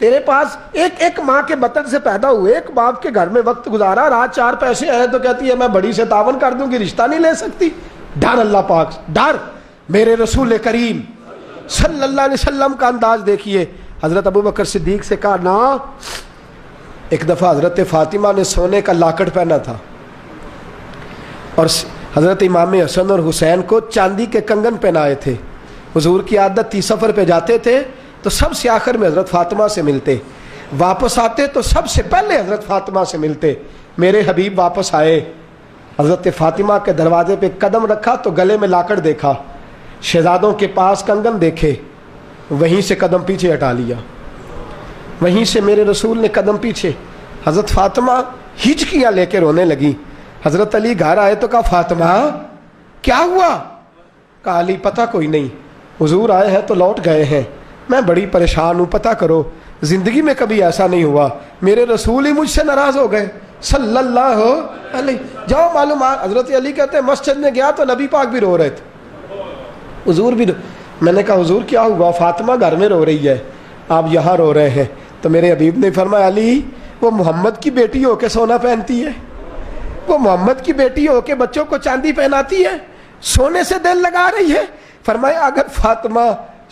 تیرے پاس ایک ماں کے بطن سے پیدا ہوئے، ایک باپ کے گھر میں وقت گزارا، رات 4 پیسے آئے تو کہتی ہے میں بڑی سے تعاون کر دوں گی، رشتہ نہیں لے سکتی؟ ڈر اللہ پاک، ڈر میرے رسول کریم صلی اللہ علیہ وسلم کا انداز دیکھیے. حضرت ابوبکر صدیق سے کہا نا. ایک دفعہ حضرت فاطمہ نے سونے کا لاکٹ پہنا تھا اور حضرت امام حسن اور حسین کو چاندی کے کنگن پہنائے تھے. حضور کی عادت تھی سفر پہ جاتے تھے تو سب سے آخر میں حضرت فاطمہ سے ملتے، واپس آتے تو سب سے پہلے حضرت فاطمہ سے ملتے. میرے حبیب واپس آئے، حضرت فاطمہ کے دروازے پہ قدم رکھا تو گلے میں لاکڑ دیکھا، شہزادوں کے پاس کنگن دیکھے، وہیں سے قدم پیچھے ہٹا لیا. وہیں سے میرے رسول نے قدم پیچھے. حضرت فاطمہ ہچکیاں لے کے رونے لگی. حضرت علی گھر آئے تو کہا فاطمہ کیا ہوا؟ کہا علی پتہ کوئی نہیں، حضور آئے ہیں تو لوٹ گئے ہیں، میں بڑی پریشان ہوں، پتہ کرو. زندگی میں کبھی ایسا نہیں ہوا، میرے رسول ہی مجھ سے ناراض ہو گئے صلی اللہ علیہ. جاؤ معلومات. حضرت علی کہتے ہیں مسجد میں گیا تو نبی پاک بھی رو رہے تھے، حضور بھی میں نے کہا حضور کیا ہوا؟ فاطمہ گھر میں رو رہی ہے، آپ یہاں رو رہے ہیں. تو میرے حبیب نے فرمایا علی وہ محمد کی بیٹی ہو کے سونا پہنتی ہے، وہ محمد کی بیٹی ہو کے بچوں کو چاندی پہناتی ہے، سونے سے دل لگا رہی ہے. فرمایا اگر فاطمہ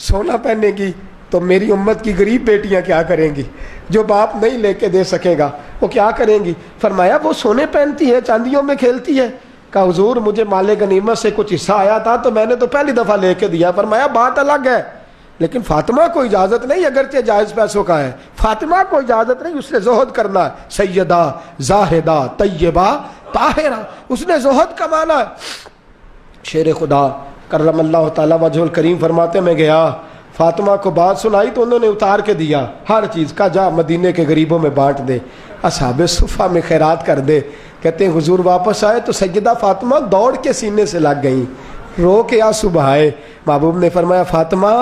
سونا پہنے گی تو میری امت کی غریب بیٹیاں کیا کریں گی؟ جو باپ نہیں لے کے دے سکے گا وہ کیا کریں گی؟ فرمایا وہ سونے پہنتی ہے، چاندیوں میں کھیلتی ہے. کہا حضور مجھے مال غنیمت سے کچھ حصہ آیا تھا تو میں نے تو پہلی دفعہ لے کے دیا. فرمایا بات الگ ہے، لیکن فاطمہ کو اجازت نہیں، اگرچہ جائز پیسوں کا ہے، فاطمہ کو اجازت نہیں، اس نے زہد کرنا ہے. سیدہ زاہدہ طیبہ طاہرہ، اس نے زہد کمانا ہے. شیر خدا کرم اللہ تعالیٰ وجہ الکریم فرماتے میں گیا، فاطمہ کو بات سنائی تو انہوں نے اتار کے دیا ہر چیز کا، جا مدینے کے غریبوں میں بانٹ دے، اصحاب صفہ میں خیرات کر دے. کہتے ہیں حضور واپس آئے تو سیدہ فاطمہ دوڑ کے سینے سے لگ گئیں، رو کے آنسو بہائے. محبوب نے فرمایا فاطمہ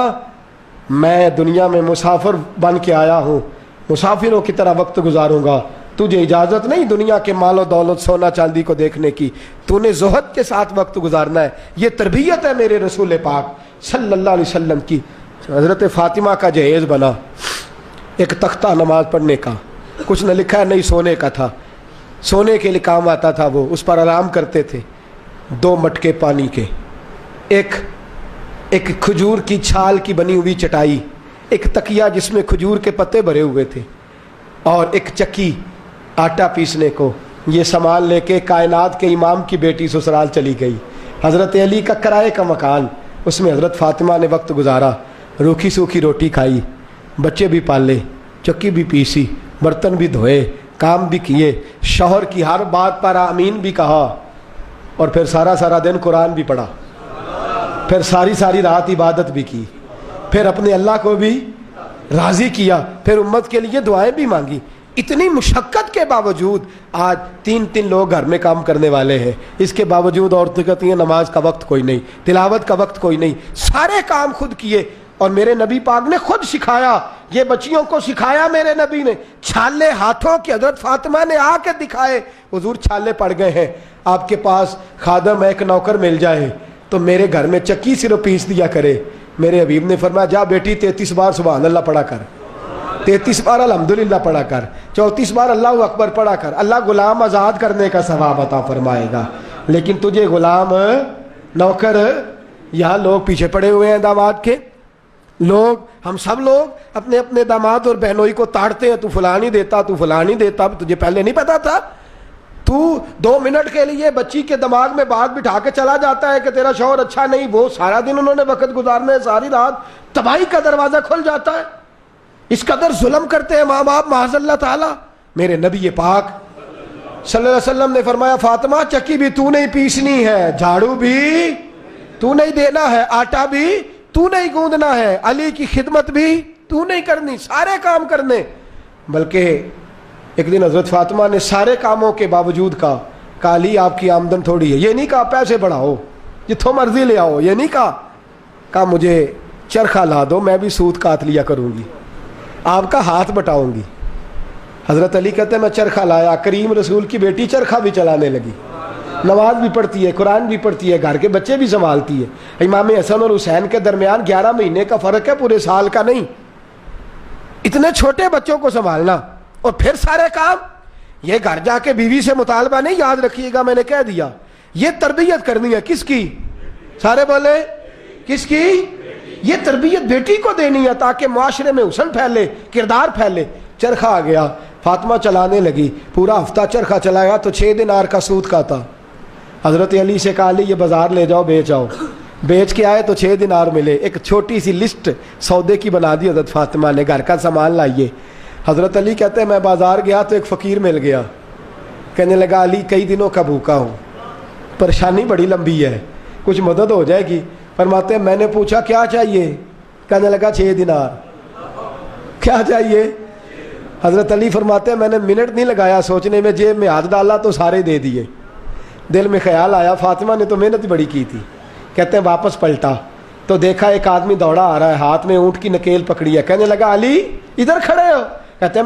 میں دنیا میں مسافر بن کے آیا ہوں، مسافروں کی طرح وقت گزاروں گا، تجھے اجازت نہیں دنیا کے مال و دولت سونا چاندی کو دیکھنے کی، تو نے زہد کے ساتھ وقت گزارنا ہے. یہ تربیت ہے میرے رسول پاک صلی اللہ علیہ وسلم کی. حضرت فاطمہ کا جہیز بنا ایک تختہ نماز پڑھنے کا، کچھ نہ لکھا ہے نہیں، سونے کا تھا، سونے کے لیے کام آتا تھا وہ، اس پر آرام کرتے تھے. 2 مٹکے پانی کے، ایک کھجور کی چھال کی بنی ہوئی چٹائی، ایک تکیہ جس میں کھجور کے پتے بھرے ہوئے تھے، اور ایک چکی آٹا پیسنے کو. یہ سامان لے کے کائنات کے امام کی بیٹی سسرال چلی گئی. حضرت علی کا کرائے کا مکان، اس میں حضرت فاطمہ نے وقت گزارا، روکھی سوکھی روٹی کھائی، بچے بھی پالے، چکی بھی پیسی، برتن بھی دھوئے، کام بھی کیے، شوہر کی ہر بات پر آمین بھی کہا، اور پھر سارا دن قرآن بھی پڑھا، پھر ساری رات عبادت بھی کی، پھر اپنے اللہ کو بھی راضی کیا، پھر امت کے لیے دعائیں بھی مانگی. اتنی مشقت کے باوجود آج 3 لوگ گھر میں کام کرنے والے ہیں، اس کے باوجود عورتیں کہتی ہیں نماز کا وقت کوئی نہیں، تلاوت کا وقت کوئی نہیں. سارے کام خود کیے، اور میرے نبی پاک نے خود سکھایا، یہ بچیوں کو سکھایا میرے نبی نے. چھالے ہاتھوں کی حضرت فاطمہ نے آ کے دکھائے. حضور چھالے پڑ گئے ہیں، آپ کے پاس خادم ایک نوکر مل جائے تو میرے گھر میں چکی صرف پیس دیا کرے. میرے حبیب نے فرمایا جا بیٹی 33 بار سبحان اللہ پڑھا کر، 33 بار الحمدللہ پڑھا کر، 34 بار اللہ اکبر پڑھا کر، اللہ غلام آزاد کرنے کا ثواب عطا فرمائے گا. لیکن تجھے غلام نوکر، یہاں لوگ پیچھے پڑے ہوئے ہیں داماد کے، لوگ ہم سب لوگ اپنے اپنے داماد اور بہنوئی کو تاڑتے ہیں، تو فلاں نہیں دیتا، تو فلاں نہیں دیتا. تجھے پہلے نہیں پتا تھا؟ تو 2 منٹ کے لیے بچی کے دماغ میں بات بٹھا کے چلا جاتا ہے کہ تیرا شوہر اچھا نہیں، وہ سارا دن انہوں نے وقت گزارنا ہے، ساری رات تباہی کا دروازہ کھل جاتا ہے. اس قدر ظلم کرتے ہیں ماں باپ معاذ اللہ تعالی. میرے نبی پاک صلی اللہ علیہ وسلم نے فرمایا فاطمہ چکی بھی تو نہیں پیسنی ہے، جھاڑو بھی تو نہیں دینا ہے، آٹا بھی تو نہیں گوندنا ہے، علی کی خدمت بھی تو نہیں کرنی، سارے کام کرنے. بلکہ ایک دن حضرت فاطمہ نے سارے کاموں کے باوجود کہا علی آپ کی آمدن تھوڑی ہے، یہ نہیں کہا پیسے بڑھاؤ جتھوں مرضی لے آؤ، یہ نہیں کہا مجھے چرخہ لا دو میں بھی سود کاٹ لیا کروں گی، آپ کا ہاتھ بٹاؤں گی. حضرت علی کہتے ہیں میں چرخہ لایا، کریم رسول کی بیٹی چرخہ بھی چلانے لگی، نماز بھی پڑھتی ہے، قرآن بھی پڑھتی ہے، گھر کے بچے بھی سنبھالتی ہے. امام حسن اور حسین کے درمیان 11 مہینے کا فرق ہے، پورے سال کا نہیں. اتنے چھوٹے بچوں کو سنبھالنا اور پھر سارے کام. یہ گھر جا کے بیوی سے مطالبہ نہیں, یاد رکھیے گا میں نے کہہ دیا, یہ تربیت کرنی ہے کس کی؟ سارے بولے کس کی؟ یہ تربیت بیٹی کو دینی ہے تاکہ معاشرے میں حسن پھیلے, کردار پھیلے. چرخہ آ گیا, فاطمہ چلانے لگی, پورا ہفتہ چرخہ چلایا تو 6 دینار کا سود کا تھا. حضرت علی سے کہا, علی یہ بازار لے جاؤ بیچ آؤ. بیچ کے آئے تو 6 دینار ملے. ایک چھوٹی سی لسٹ سودے کی بنا دی حضرت فاطمہ نے, گھر کا سامان لائیے. حضرت علی کہتے ہیں میں بازار گیا تو ایک فقیر مل گیا, کہنے لگا علی کئی دنوں کا بھوکا ہوں, پریشانی بڑی لمبی ہے, کچھ مدد ہو جائے گی؟ فرماتے ہیں میں نے پوچھا کیا چاہیے؟ کہنے لگا 6 دینار. کیا چاہیے؟ حضرت علی فرماتے ہیں میں نے منٹ نہیں لگایا سوچنے میں, جیب میں ہاتھ ڈالا تو سارے دے دیے. دل میں خیال آیا فاطمہ نے تو محنت بڑی کی تھی. کہتے ہیں واپس پلٹا تو دیکھا ایک آدمی دوڑا آ رہا ہے, ہاتھ میں اونٹ کی نکیل پکڑی ہے. کہنے لگا علی ادھر کھڑے ہو؟ کہتے ہیں